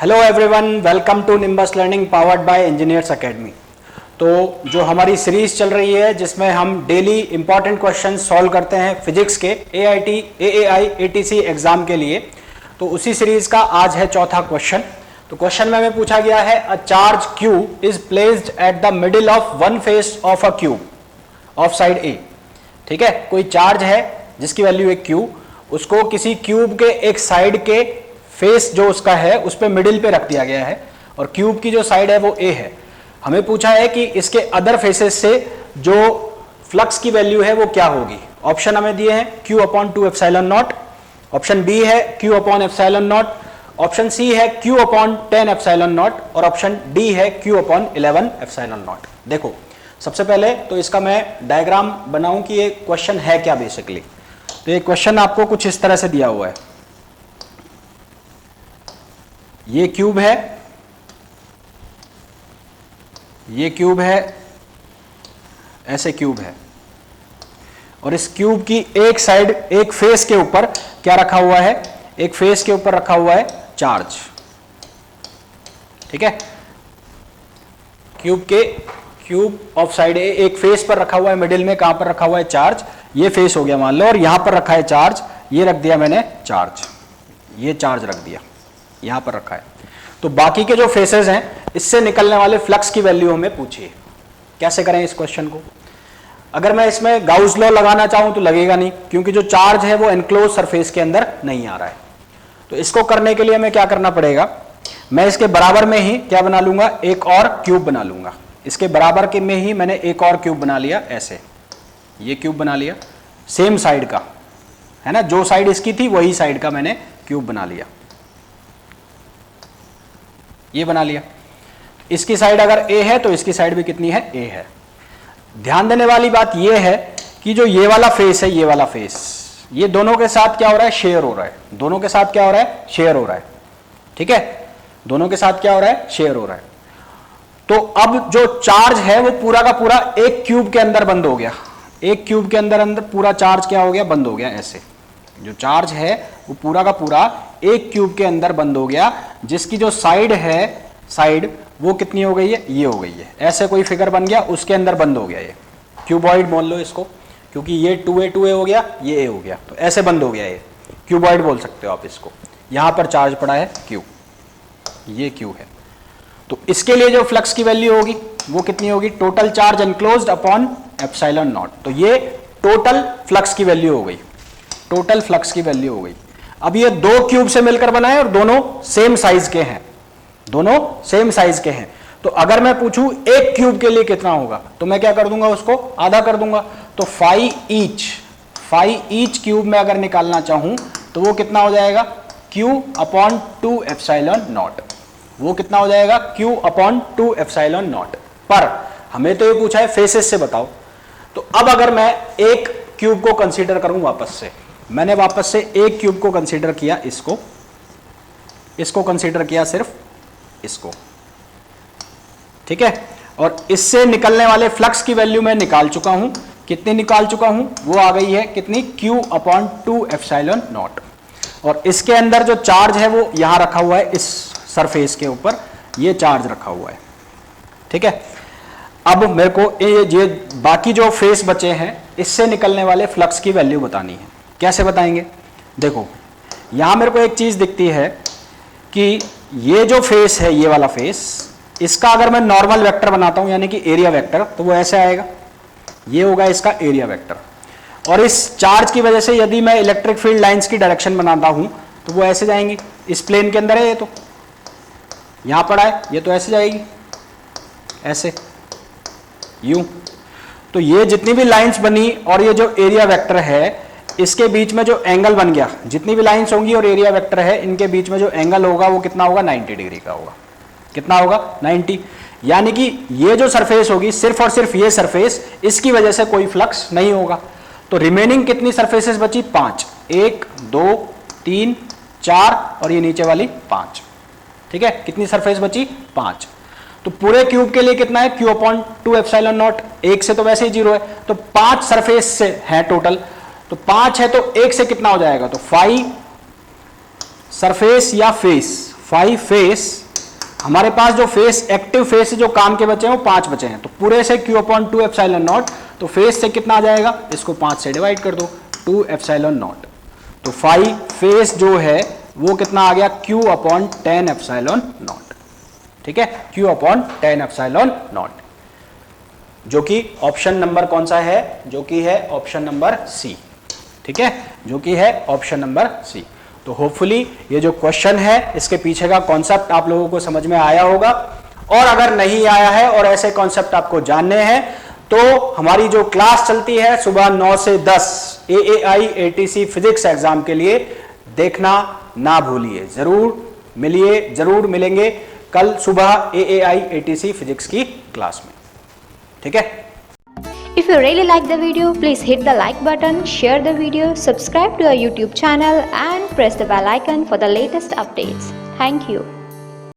Hello everyone, welcome to Nimbus learning powered by engineers academy. तो जो हमारी series चल रही है जिसमें हम डेली इंपॉर्टेंट क्वेश्चन सॉल्व करते हैं फिजिक्स के AIT, AAI, ATC एग्जाम के लिए, तो उसी सीरीज का आज है चौथा क्वेश्चन। तो क्वेश्चन में हमें पूछा गया है a charge Q is placed at the middle of one face of a cube of side A। ठीक है, कोई चार्ज है जिसकी वैल्यू है Q, उसको किसी क्यूब के एक साइड के फेस जो उसका है उस पे मिडिल पे रख दिया गया है और क्यूब की जो साइड है वो A है। हमें पूछा है कि इसके अदर फेसेस से जो फ्लक्स की वैल्यू है वो क्या होगी। ऑप्शन हमें दिए हैं Q upon 2 epsilon not, option B है Q upon epsilon not, option C है Q अपॉन 10 एप्सिलॉन नॉट और ऑप्शन D है Q अपॉन 11 एप्सिलॉन नॉट। देखो, सबसे पहले तो इसका मैं डायग्राम बनाऊं कि ये क्वेश्चन है क्या बेसिकली। तो ये क्वेश्चन आपको कुछ इस तरह से दिया हुआ है, ये क्यूब है, ये क्यूब है, ऐसे क्यूब है और इस क्यूब की एक साइड एक फेस के ऊपर क्या रखा हुआ है, एक फेस के ऊपर रखा हुआ है चार्ज। ठीक है, क्यूब ऑफ साइड ए एक फेस पर रखा हुआ है, मिडिल में कहां पर रखा हुआ है चार्ज, ये फेस हो गया मान लो, और यहां पर रखा है चार्ज, ये रख दिया मैंने चार्ज, ये चार्ज रख दिया यहां पर रखा है। तो बाकी के जो फेसेस हैं इससे निकलने वाले फ्लक्स की वैल्यू हमें पूछिए। कैसे करें इस क्वेश्चन को? अगर मैं इसमें गाउस लॉ लगाना चाहूं तो लगेगा नहीं, क्योंकि जो चार्ज है वो एनक्लोज सरफेस के अंदर नहीं आ रहा है। तो इसको करने के लिए हमें क्या करना पड़ेगा, मैं इसके बराबर में ही क्या बना लूंगा, एक और क्यूब बना लूंगा। इसके बराबर के में ही मैंने एक और क्यूब बना लिया, ऐसे ये क्यूब बना लिया, सेम साइड का है ना, जो साइड इसकी थी वही साइड का मैंने क्यूब बना लिया, ये बना लिया। इसकी साइड अगर A है तो इसकी साइड भी कितनी है, A है। ध्यान देने वाली बात यह है कि जो ये वाला फेस है, ये वाला फेस, ये दोनों के साथ क्या हो रहा है, शेयर हो रहा है, दोनों के साथ क्या हो रहा है, शेयर हो रहा है। ठीक है, दोनों के साथ क्या हो रहा है, शेयर हो रहा है। तो अब जो चार्ज है वो पूरा का पूरा एक क्यूब के अंदर बंद हो गया, एक क्यूब के अंदर पूरा चार्ज क्या हो गया, बंद हो गया। ऐसे जो चार्ज है वो पूरा का पूरा एक क्यूब के अंदर बंद हो गया, जिसकी जो साइड है, साइड वो कितनी हो गई है, ये हो गई है। ऐसे कोई फिगर बन गया, उसके अंदर बंद हो गया, ये क्यूबॉइड बोल लो इसको, क्योंकि ये 2a हो गया, ये A हो गया, तो ऐसे बंद हो गया, ये क्यूबॉइड बोल सकते हो आप इसको। यहां पर चार्ज पड़ा है Q, ये Q है। तो इसके लिए जो फ्लक्स की वैल्यू होगी वो कितनी होगी, total charge enclosed upon epsilon not. तो ये टोटल फ्लक्स की वैल्यू हो गई, टोटल फ्लक्स की वैल्यू हो गई। अब ये दो क्यूब से मिलकर बनाए और दोनों सेम साइज के हैं, दोनों सेम साइज के हैं। तो अगर मैं पूछूं एक क्यूब के लिए कितना होगा, तो मैं क्या कर दूंगा, उसको आधा कर दूंगा। तो 5 ईच क्यूब में अगर निकालना चाहूं तो वो कितना हो जाएगा, Q अपॉन 2 एप्सिलॉन नॉट। वो कितना हो जाएगा, Q अपॉन 2 एप्सिलॉन नॉट। पर हमें तो ये पूछा है फेसेस से बताओ। तो अब अगर मैं एक क्यूब को कंसीडर करूं, वापस से मैंने वापस से एक क्यूब को कंसीडर किया, इसको कंसीडर किया, सिर्फ इसको। ठीक है, और इससे निकलने वाले फ्लक्स की वैल्यू मैं निकाल चुका हूं। कितनी निकाल चुका हूं, वो आ गई है कितनी, Q अपॉन 2 एप्सिलॉन नॉट। और इसके अंदर जो चार्ज है वो यहां रखा हुआ है, इस सरफेस के ऊपर ये चार्ज रखा हुआ है। ठीक है, अब मेरे को ये बाकी जो फेस बचे हैं इससे निकलने वाले फ्लक्स की वैल्यू बतानी है। कैसे बताएंगे, देखो यहां मेरे को एक चीज दिखती है कि ये जो फेस है, ये वाला फेस, इसका अगर मैं नॉर्मल वेक्टर बनाता हूं यानी कि एरिया वेक्टर, तो वो ऐसे आएगा, ये होगा इसका एरिया वेक्टर। और इस चार्ज की वजह से यदि मैं इलेक्ट्रिक फील्ड लाइंस की डायरेक्शन बनाता हूं तो वो ऐसे जाएंगी, इस प्लेन के अंदर है, ये तो यहां पड़ा है, ये तो ऐसे जाएगी, ऐसे यूं। तो ये जितनी भी लाइंस बनी और ये जो एरिया वेक्टर है, इसके बीच में जो एंगल बन गया, जितनी भी लाइंस होंगी और एरिया वेक्टर है, इनके बीच में जो एंगल होगा वो कितना होगा, 90 डिग्री का होगा। कितना होगा, 90। यानी कि ये जो सरफेस होगी, सिर्फ और सिर्फ ये सरफेस, इसकी वजह से कोई फ्लक्स नहीं होगा। तो रिमेनिंग कितनी सरफेसेस बची, 5, 1 2 3 4 और ये नीचे वाली 5। ठीक है, कितनी सरफेस बची, 5। तो पूरे क्यूब के लिए कितना है, Q अपॉन 2 एप्सिलॉन नॉट। एक से तो वैसे ही 0 है, तो 5 सरफेस से है टोटल। तो 5 है तो 1 से कितना हो जाएगा, तो 5 सरफेस या फेस, फाइव फेस, हमारे पास जो फेस एक्टिव फेस जो काम के बचे हैं वो 5 बचे हैं, तो पूरे से Q/2 एप्सिलॉन नॉट, तो फेस से कितना आ जाएगा, इसको 5 से डिवाइड कर दो, 2 एप्सिलॉन नॉट, तो 5 फेस जो है वो कितना आ गया, Q/10 एप्सिलॉन नॉट। ठीक है, Q/10 एप्सिलॉन नॉट, जो कि ऑप्शन नंबर कौन सा है, जो कि है ऑप्शन नंबर सी। ठीक है, जो कि है ऑप्शन नंबर सी। तो होपफुली ये जो क्वेश्चन है इसके पीछे का कॉन्सेप्ट आप लोगों को समझ में आया होगा, और अगर नहीं आया है और ऐसे कॉन्सेप्ट आपको जानने हैं तो हमारी जो क्लास चलती है सुबह 9 से 10 AAI ATC फिजिक्स एग्जाम के लिए, देखना ना भूलिए, जरूर मिलेंगे कल सुबह AAI ATC फिजिक्स की क्लास में। ठीक है, If you really like the video, please hit the like button, share the video, subscribe to our YouTube channel and press the bell icon for the latest updates. Thank you.